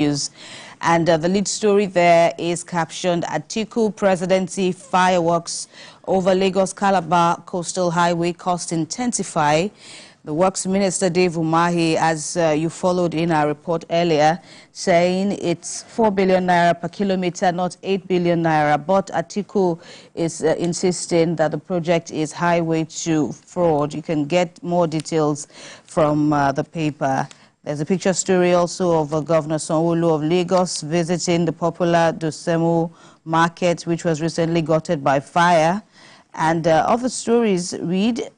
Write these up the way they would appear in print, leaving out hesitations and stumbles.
News. And the lead story there is captioned, Atiku Presidency fireworks over Lagos-Calabar coastal highway cost intensify. The Works Minister, Dave Umahi, as you followed in our report earlier, saying it's 4 billion naira per kilometer, not 8 billion naira. But Atiku is insisting that the project is highway to fraud. You can get more details from the paper. There's a picture story also of Governor Sanwo-Olu of Lagos visiting the popular Atiku market, which was recently gutted by fire. And other stories read,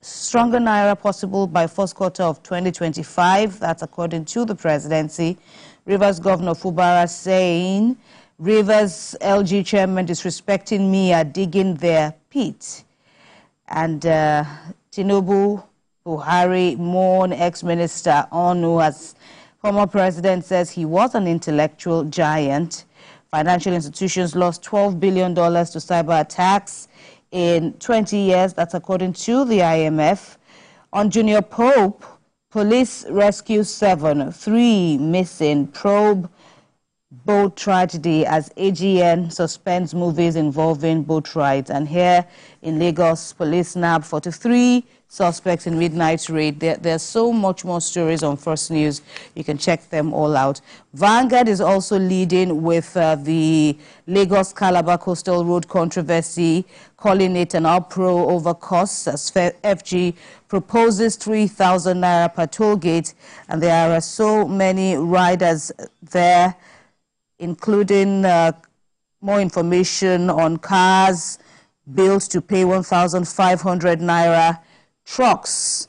stronger naira possible by first quarter of 2025. That's according to the presidency. Rivers Governor Fubara saying, Rivers LG chairman disrespecting me are digging their pit. And Tinubu Buhari mourn ex-minister Onu as former president says he was an intellectual giant. Financial institutions lost $12 billion to cyber attacks in 20 years. That's according to the IMF. On Junior Pope, police rescue 7, 3 missing, probe boat tragedy as AGN suspends movies involving boat rides. And here in Lagos, police nab 43 suspects in midnight raid. There's so much more stories on First News. You can check them all out. Vanguard is also leading with the Lagos-Calabar coastal road controversy, calling it an uproar over costs as FG proposes 3,000 naira per toll gate. And there are so many riders there, including more information on cars, bills to pay 1,500 naira, trucks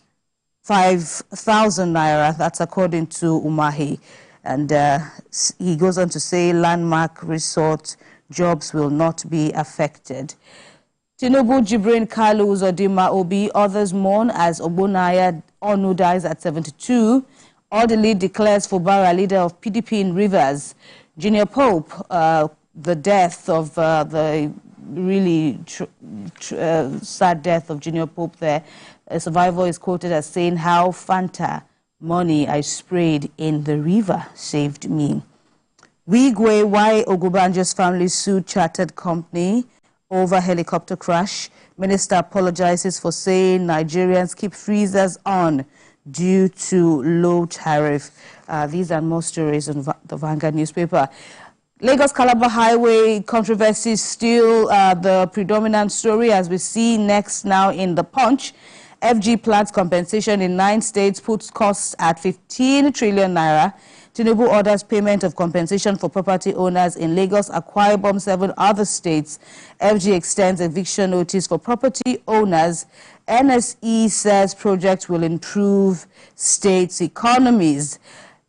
5,000 naira. That's according to Umahi. And he goes on to say landmark resort jobs will not be affected. Tinubu Jibrin Kalu Uzodinma Obi, others mourn as Ogbonaya Onu dies at 72. Orderly declares Fubara, leader of PDP in Rivers. Junior Pope, the death of the really sad death of Junior Pope there. A survivor is quoted as saying, how Fanta money I sprayed in the river saved me. Wigwe, why Ogubanjo's family sued chartered company over helicopter crash. Minister apologizes for saying Nigerians keep freezers on due to low tariff. These are more stories in the Vanguard newspaper. Lagos-Calabar highway controversy is still the predominant story, as we see next now in the Punch. FG plans compensation in 9 states, puts costs at 15 trillion naira. Tinubu orders payment of compensation for property owners in Lagos, Akwa Ibom, 7 other states. FG extends eviction notice for property owners. NSE says project will improve states' economies.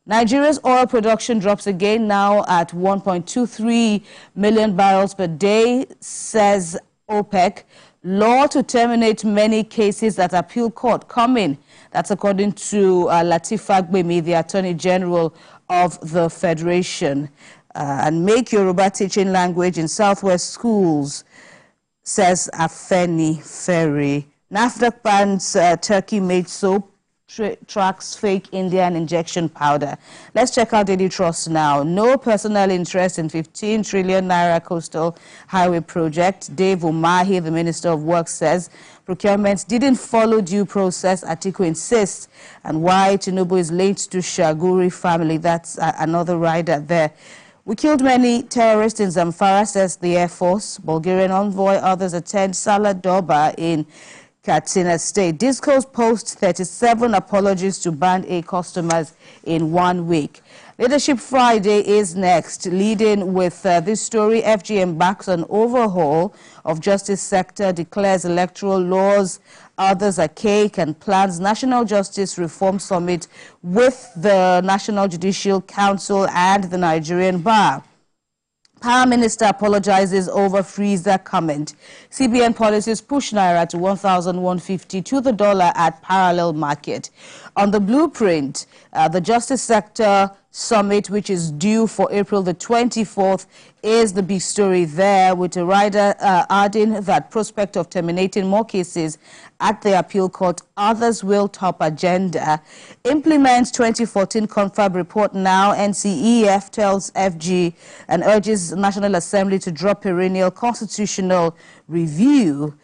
Nigeria's oil production drops again, now at 1.23 million barrels per day, says OPEC. Law to terminate many cases at appeal court coming. That's according to Lateef Fagbemi, the Attorney General of the Federation. And make Yoruba teaching language in Southwest schools, says Afeni Ferry. NAFDAC bans turkey-made soap, tracks fake Indian injection powder. Let's check out Daily Trust now. No personal interest in 15 trillion naira coastal highway project. Dave Umahi, the Minister of Works, says procurement didn't follow due process. Atiku insists. And why Tinubu is linked to Shaguri family. That's another rider there. We killed many terrorists in Zamfara, says the Air Force. Bulgarian envoy, others attend Salah Doba in Katsina State. Disco's posts 37 apologies to Band A customers in 1 week. Leadership Friday is next. Leading with this story, FG embarks on overhaul of justice sector, declares electoral laws, others are cake, and plans National Justice Reform Summit with the National Judicial Council and the Nigerian Bar. Power Minister apologizes over freezer comment. CBN policies push naira to 1,150 to the dollar at parallel market. On the blueprint, the justice sector Summit, which is due for April the 24th, is the big story there, with a rider adding that prospect of terminating more cases at the appeal court. Others will top agenda. Implements 2014 confab report now. NCEF tells FG and urges National Assembly to drop perennial constitutional review.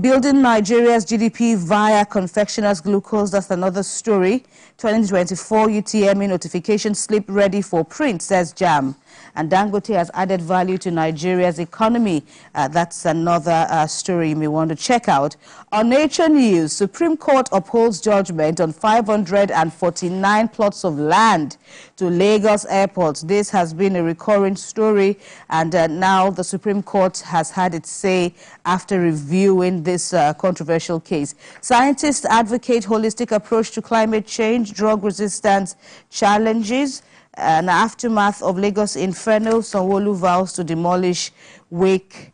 Building Nigeria's GDP via confectioners glucose, that's another story. 2024 UTME notification slip ready for print, says JAM. And Dangote has added value to Nigeria's economy. That's another story you may want to check out. On Nature News, Supreme Court upholds judgment on 549 plots of land to Lagos Airport. This has been a recurring story, and now the Supreme Court has had its say after reviewing this controversial case. Scientists advocate holistic approach to climate change, drug resistance challenges. An aftermath of Lagos Inferno, Sanwo-Olu vows to demolish wake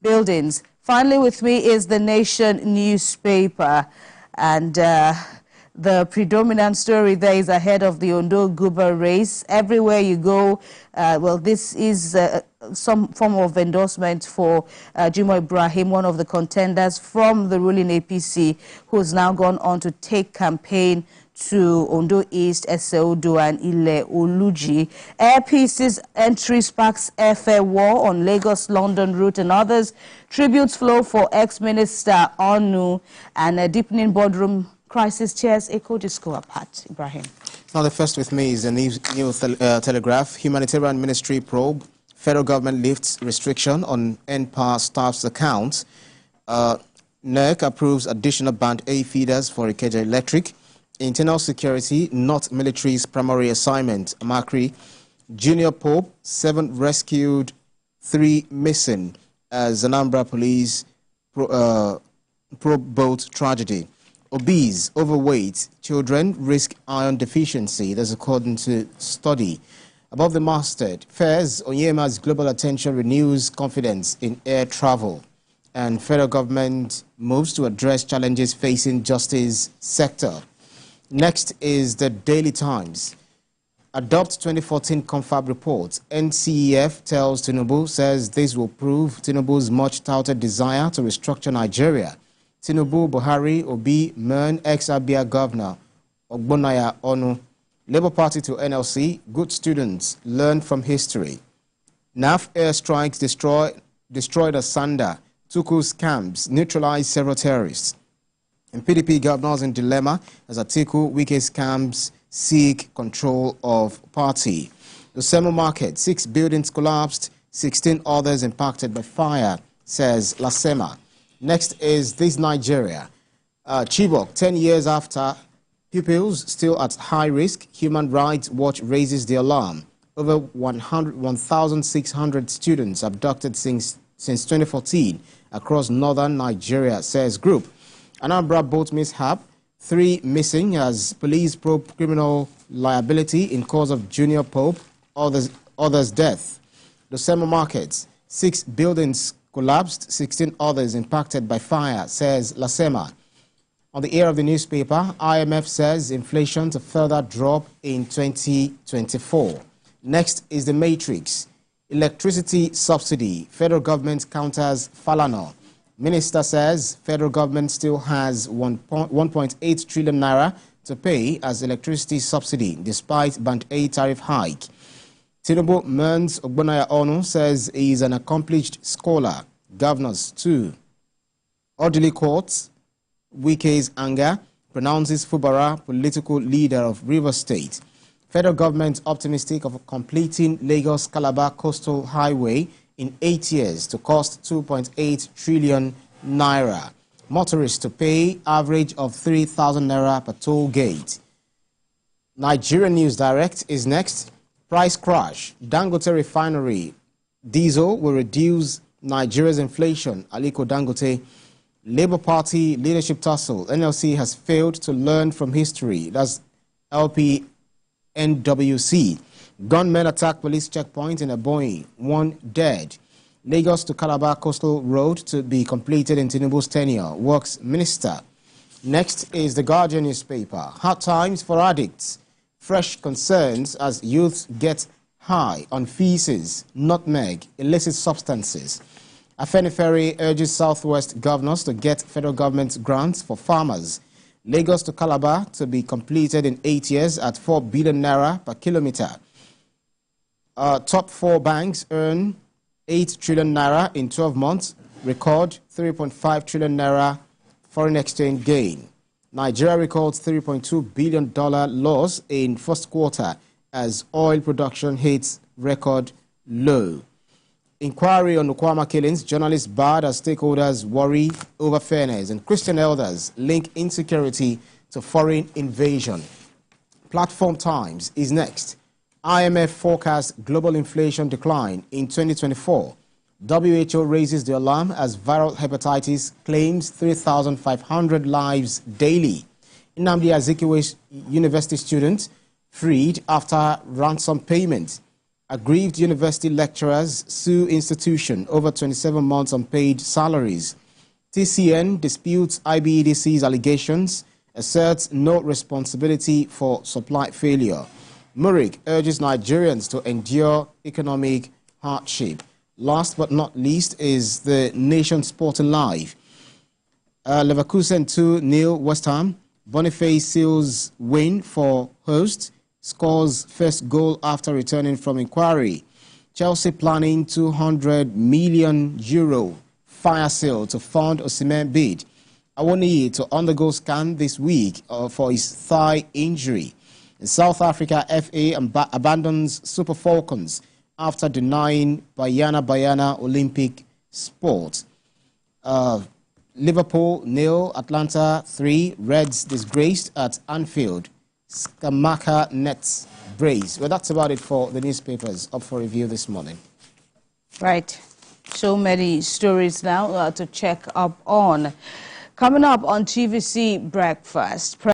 buildings. Finally with me is the Nation newspaper, and the predominant story there is ahead of the Ondo Guber race. Everywhere you go, well, this is some form of endorsement for Jimoh Ibrahim, one of the contenders from the ruling APC, who has now gone on to take campaign to Ondo East, Eseodo and Ile Oluji. Air pieces entry sparks airfare war on Lagos-London route and others. Tributes flow for ex-minister Onu, and a deepening boardroom crisis tears Eco Disco apart. Ibrahim. Now the first with me is the New Telegraph. Humanitarian Ministry probe. Federal government lifts restriction on NPAR staff's accounts. NERC approves additional Band A feeders for Ikeja Electric. Internal security, not military's primary assignment. Makri. Junior Pope, 7 rescued, 3 missing as Anambra police probe boat tragedy. Obese, overweight children risk iron deficiency. That's according to study. Above the masthead, Fairs, Onyema's global attention renews confidence in air travel. And federal government moves to address challenges facing justice sector. Next is the Daily Times. Adopt 2014 confab report. NCEF tells Tinubu, says this will prove Tinubu's much-touted desire to restructure Nigeria. Tinubu, Buhari, Obi, Mern, ex-Abia governor, Ogbonnaya Onu. Labour Party to NLC, good students, learn from history. NAF airstrikes destroyed Asanda, Tuku's camps, neutralized several terrorists. And PDP governors in dilemma as Atiku, Wike's camps seek control of party. The Semo market, 6 buildings collapsed, 16 others impacted by fire, says Lasema. Next is this Nigeria. Chibok, 10 years after, pupils still at high risk. Human Rights Watch raises the alarm. Over 1,600 students abducted since 2014 across northern Nigeria, says group. Anambra boat mishap, 3 missing as police probe criminal liability in cause of Junior Pope, others death. The Semo markets, 6 buildings collapsed, 16 others impacted by fire, says Lasema. On the air of the newspaper, IMF says inflation to further drop in 2024. Next is the Matrix. Electricity subsidy. Federal government counters Falana. Minister says federal government still has 1.8 trillion naira to pay as electricity subsidy despite Band A tariff hike. Tinubu Merns Ogbonnaya Onu says he is an accomplished scholar. Governors too. Orderly courts. Wike's anger pronounces Fubara political leader of Rivers State. Federal government optimistic of completing Lagos-Calabar coastal highway in 8 years to cost 2.8 trillion naira. Motorists to pay average of 3,000 naira per toll gate. Nigerian News Direct is next. Price crash. Dangote refinery. Diesel will reduce Nigeria's inflation. Aliko Dangote. Labour Party leadership tussle. NLC has failed to learn from history. That's LPNWC. Gunmen attack police checkpoint in Ebonyi. 1 dead. Lagos to Calabar coastal road to be completed in Tinubu's tenure. Works Minister. Next is the Guardian newspaper. Hard times for addicts. Fresh concerns as youths get high on feces, nutmeg, illicit substances. Afenifere urges Southwest governors to get federal government grants for farmers. Lagos to Calabar to be completed in 8 years at 4 billion naira per kilometer. Top 4 banks earn 8 trillion naira in 12 months, record 3.5 trillion naira foreign exchange gain. Nigeria records $3.2 billion loss in first quarter as oil production hits record low. Inquiry on Okwama killings, journalists barred as stakeholders worry over fairness, and Christian elders link insecurity to foreign invasion. Platform Times is next. IMF forecasts global inflation decline in 2024. WHO raises the alarm as viral hepatitis claims 3,500 lives daily. Nnamdi Azikiwe university student freed after ransom payment. Aggrieved university lecturers sue institution over 27 months unpaid salaries. TCN disputes IBEDC's allegations, asserts no responsibility for supply failure. Murik urges Nigerians to endure economic hardship. Last but not least is the Nation Sporting Live. Leverkusen 2-0 West Ham. Boniface seals win for host. Scores first goal after returning from inquiry. Chelsea planning €200 million fire sale to fund Osimhen bid. Awoniyi to undergo scan this week for his thigh injury. In South Africa, FA abandons Super Falcons after denying Bayana Olympic sport. Liverpool 0, Atlanta 3, Reds disgraced at Anfield. Skamaka nets brace. Well, that's about it for the newspapers up for review this morning. Right. So many stories now to check up on. Coming up on TVC Breakfast.